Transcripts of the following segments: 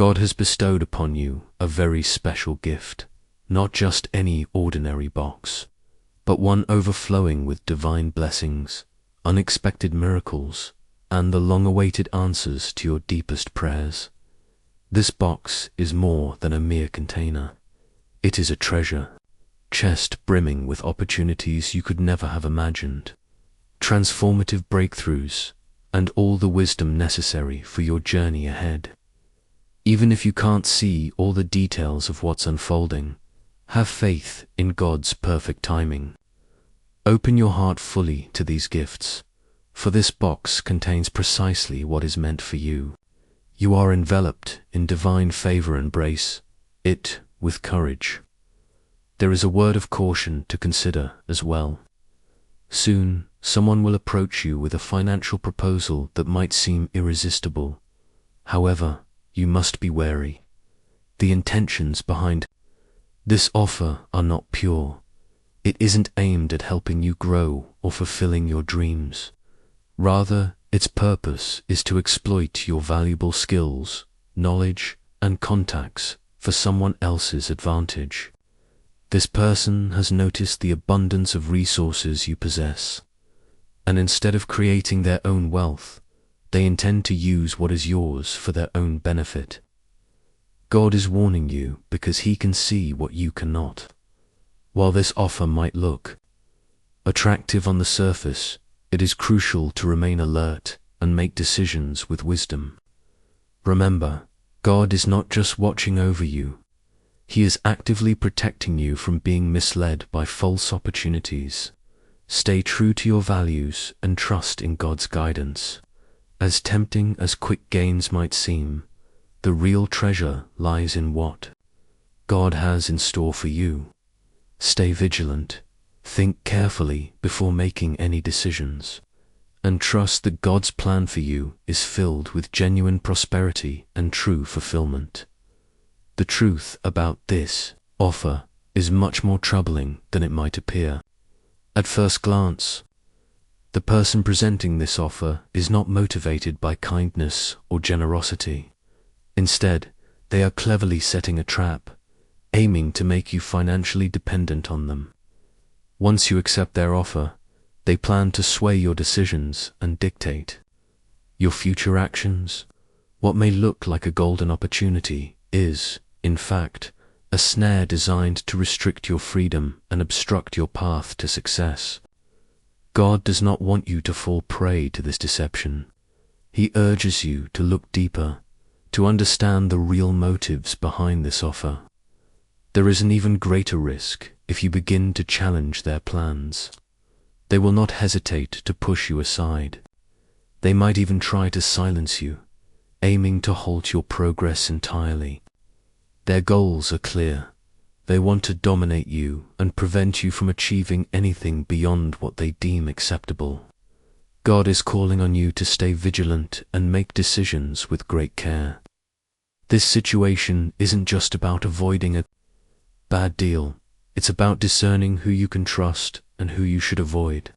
God has bestowed upon you a very special gift, not just any ordinary box, but one overflowing with divine blessings, unexpected miracles, and the long-awaited answers to your deepest prayers. This box is more than a mere container. It is a treasure chest brimming with opportunities you could never have imagined, transformative breakthroughs, and all the wisdom necessary for your journey ahead. Even if you can't see all the details of what's unfolding, have faith in God's perfect timing. Open your heart fully to these gifts, for this box contains precisely what is meant for you. You are enveloped in divine favor. Embrace it with courage. There is a word of caution to consider as well. Soon, someone will approach you with a financial proposal that might seem irresistible. However, you must be wary. The intentions behind this offer are not pure. It isn't aimed at helping you grow or fulfilling your dreams. Rather, its purpose is to exploit your valuable skills, knowledge, and contacts for someone else's advantage. This person has noticed the abundance of resources you possess, and instead of creating their own wealth, they intend to use what is yours for their own benefit. God is warning you because He can see what you cannot. While this offer might look attractive on the surface, it is crucial to remain alert and make decisions with wisdom. Remember, God is not just watching over you. He is actively protecting you from being misled by false opportunities. Stay true to your values and trust in God's guidance. As tempting as quick gains might seem, the real treasure lies in what God has in store for you. Stay vigilant, think carefully before making any decisions, and trust that God's plan for you is filled with genuine prosperity and true fulfillment. The truth about this offer is much more troubling than it might appear. At first glance, the person presenting this offer is not motivated by kindness or generosity. Instead, they are cleverly setting a trap, aiming to make you financially dependent on them. Once you accept their offer, they plan to sway your decisions and dictate your future actions. What may look like a golden opportunity is, in fact, a snare designed to restrict your freedom and obstruct your path to success. God does not want you to fall prey to this deception. He urges you to look deeper, to understand the real motives behind this offer. There is an even greater risk if you begin to challenge their plans. They will not hesitate to push you aside. They might even try to silence you, aiming to halt your progress entirely. Their goals are clear. They want to dominate you and prevent you from achieving anything beyond what they deem acceptable. God is calling on you to stay vigilant and make decisions with great care. This situation isn't just about avoiding a bad deal. It's about discerning who you can trust and who you should avoid.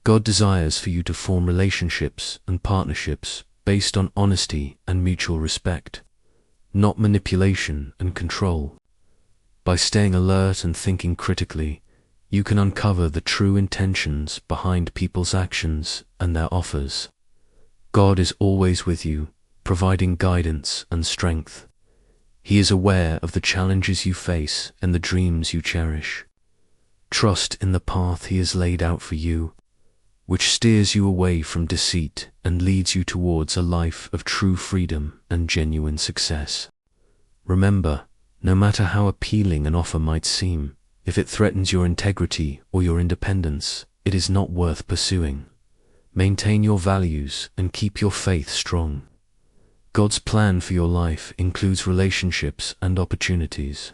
God desires for you to form relationships and partnerships based on honesty and mutual respect, not manipulation and control. By staying alert and thinking critically, you can uncover the true intentions behind people's actions and their offers. God is always with you, providing guidance and strength. He is aware of the challenges you face and the dreams you cherish. Trust in the path He has laid out for you, which steers you away from deceit and leads you towards a life of true freedom and genuine success. Remember, no matter how appealing an offer might seem, if it threatens your integrity or your independence, it is not worth pursuing. Maintain your values and keep your faith strong. God's plan for your life includes relationships and opportunities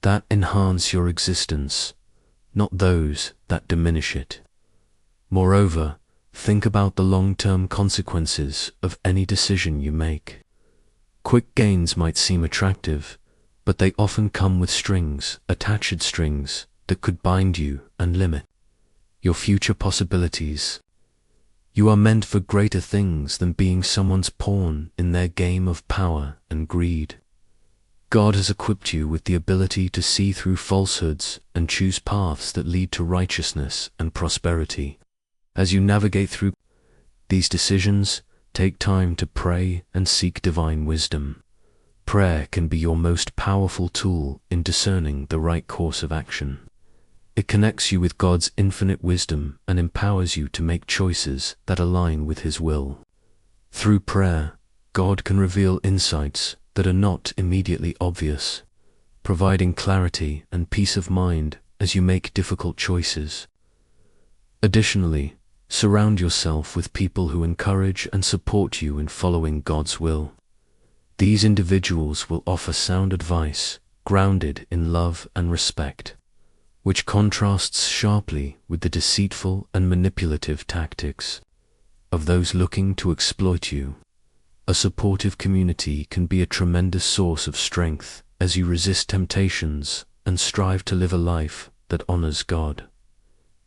that enhance your existence, not those that diminish it. Moreover, think about the long-term consequences of any decision you make. Quick gains might seem attractive, but they often come with attached strings that could bind you and limit your future possibilities. You are meant for greater things than being someone's pawn in their game of power and greed. God has equipped you with the ability to see through falsehoods and choose paths that lead to righteousness and prosperity. As you navigate through these decisions, take time to pray and seek divine wisdom. Prayer can be your most powerful tool in discerning the right course of action. It connects you with God's infinite wisdom and empowers you to make choices that align with His will. Through prayer, God can reveal insights that are not immediately obvious, providing clarity and peace of mind as you make difficult choices. Additionally, surround yourself with people who encourage and support you in following God's will. These individuals will offer sound advice, grounded in love and respect, which contrasts sharply with the deceitful and manipulative tactics of those looking to exploit you. A supportive community can be a tremendous source of strength as you resist temptations and strive to live a life that honors God.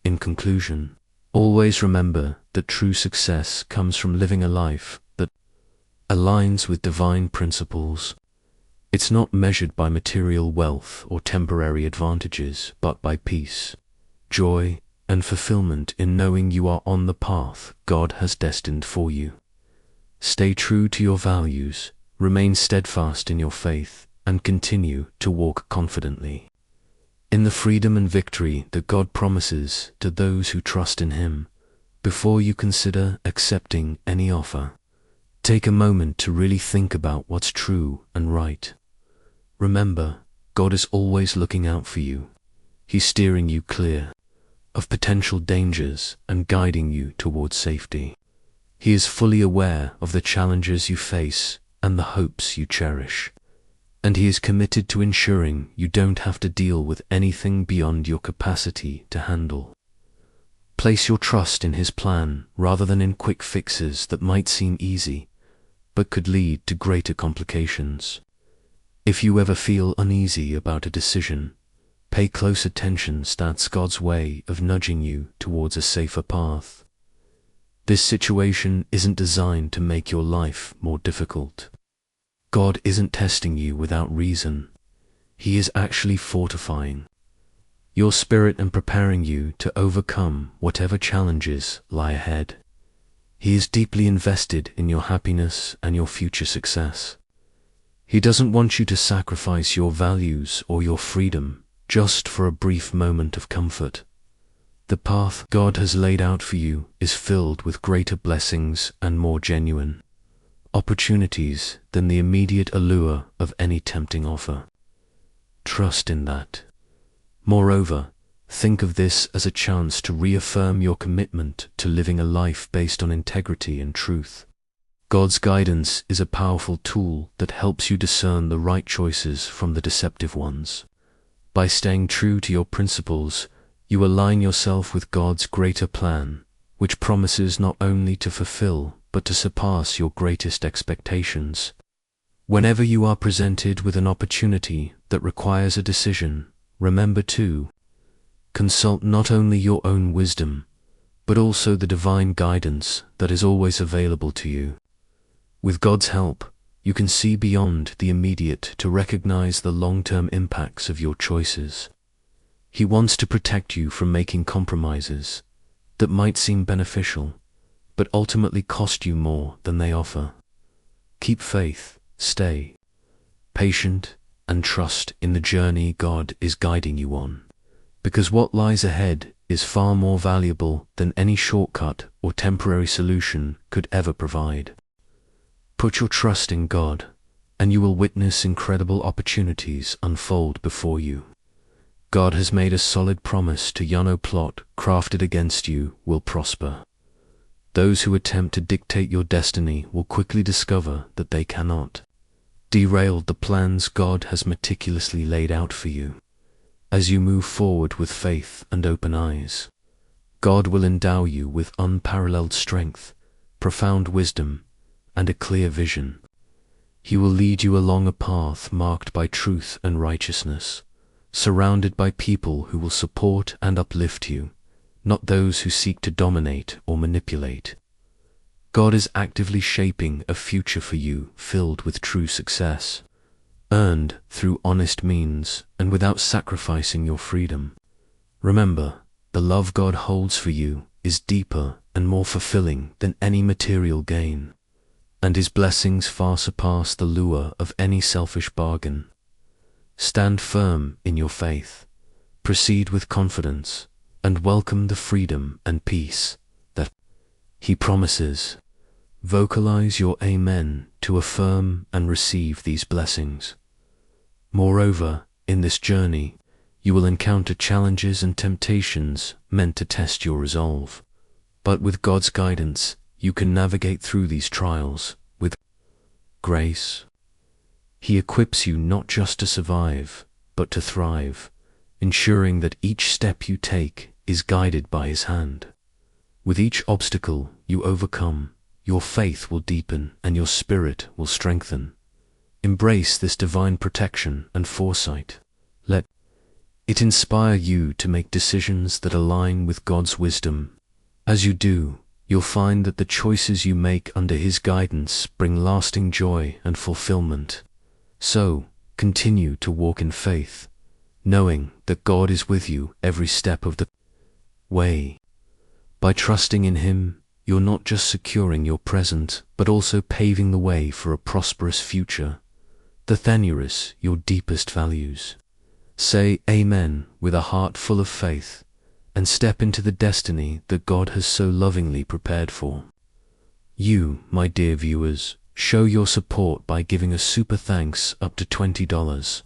In conclusion, always remember that true success comes from living a life that aligns with divine principles. It's not measured by material wealth or temporary advantages, but by peace, joy, and fulfillment in knowing you are on the path God has destined for you. Stay true to your values, remain steadfast in your faith, and continue to walk confidently in the freedom and victory that God promises to those who trust in Him. Before you consider accepting any offer, take a moment to really think about what's true and right. Remember, God is always looking out for you. He's steering you clear of potential dangers and guiding you towards safety. He is fully aware of the challenges you face and the hopes you cherish, and He is committed to ensuring you don't have to deal with anything beyond your capacity to handle. Place your trust in His plan rather than in quick fixes that might seem easy, but could lead to greater complications. If you ever feel uneasy about a decision, pay close attention. That's God's way of nudging you towards a safer path. This situation isn't designed to make your life more difficult. God isn't testing you without reason. He is actually fortifying your spirit and preparing you to overcome whatever challenges lie ahead. He is deeply invested in your happiness and your future success. He doesn't want you to sacrifice your values or your freedom just for a brief moment of comfort. The path God has laid out for you is filled with greater blessings and more genuine opportunities than the immediate allure of any tempting offer. Trust in that. Moreover, think of this as a chance to reaffirm your commitment to living a life based on integrity and truth. God's guidance is a powerful tool that helps you discern the right choices from the deceptive ones. By staying true to your principles, you align yourself with God's greater plan, which promises not only to fulfill but to surpass your greatest expectations. Whenever you are presented with an opportunity that requires a decision, remember to consult not only your own wisdom, but also the divine guidance that is always available to you. With God's help, you can see beyond the immediate to recognize the long-term impacts of your choices. He wants to protect you from making compromises that might seem beneficial, but ultimately cost you more than they offer. Keep faith, stay patient, and trust in the journey God is guiding you on, because what lies ahead is far more valuable than any shortcut or temporary solution could ever provide. Put your trust in God, and you will witness incredible opportunities unfold before you. God has made a solid promise to no plot crafted against you will prosper. Those who attempt to dictate your destiny will quickly discover that they cannot derail the plans God has meticulously laid out for you. As you move forward with faith and open eyes, God will endow you with unparalleled strength, profound wisdom, and a clear vision. He will lead you along a path marked by truth and righteousness, surrounded by people who will support and uplift you, not those who seek to dominate or manipulate. God is actively shaping a future for you filled with true success, earned through honest means and without sacrificing your freedom. Remember, the love God holds for you is deeper and more fulfilling than any material gain, and His blessings far surpass the lure of any selfish bargain. Stand firm in your faith, proceed with confidence, and welcome the freedom and peace that He promises. Vocalize your Amen to affirm and receive these blessings. Moreover, in this journey, you will encounter challenges and temptations meant to test your resolve. But with God's guidance, you can navigate through these trials with grace. He equips you not just to survive, but to thrive, ensuring that each step you take is guided by His hand. With each obstacle you overcome, your faith will deepen and your spirit will strengthen. Embrace this divine protection and foresight. Let it inspire you to make decisions that align with God's wisdom. As you do, you'll find that the choices you make under His guidance bring lasting joy and fulfillment. So, continue to walk in faith, knowing that God is with you every step of the way. By trusting in Him, you're not just securing your present, but also paving the way for a prosperous future. The Thanuris, your deepest values. Say Amen with a heart full of faith, and step into the destiny that God has so lovingly prepared for. You, my dear viewers, show your support by giving a super thanks up to $20.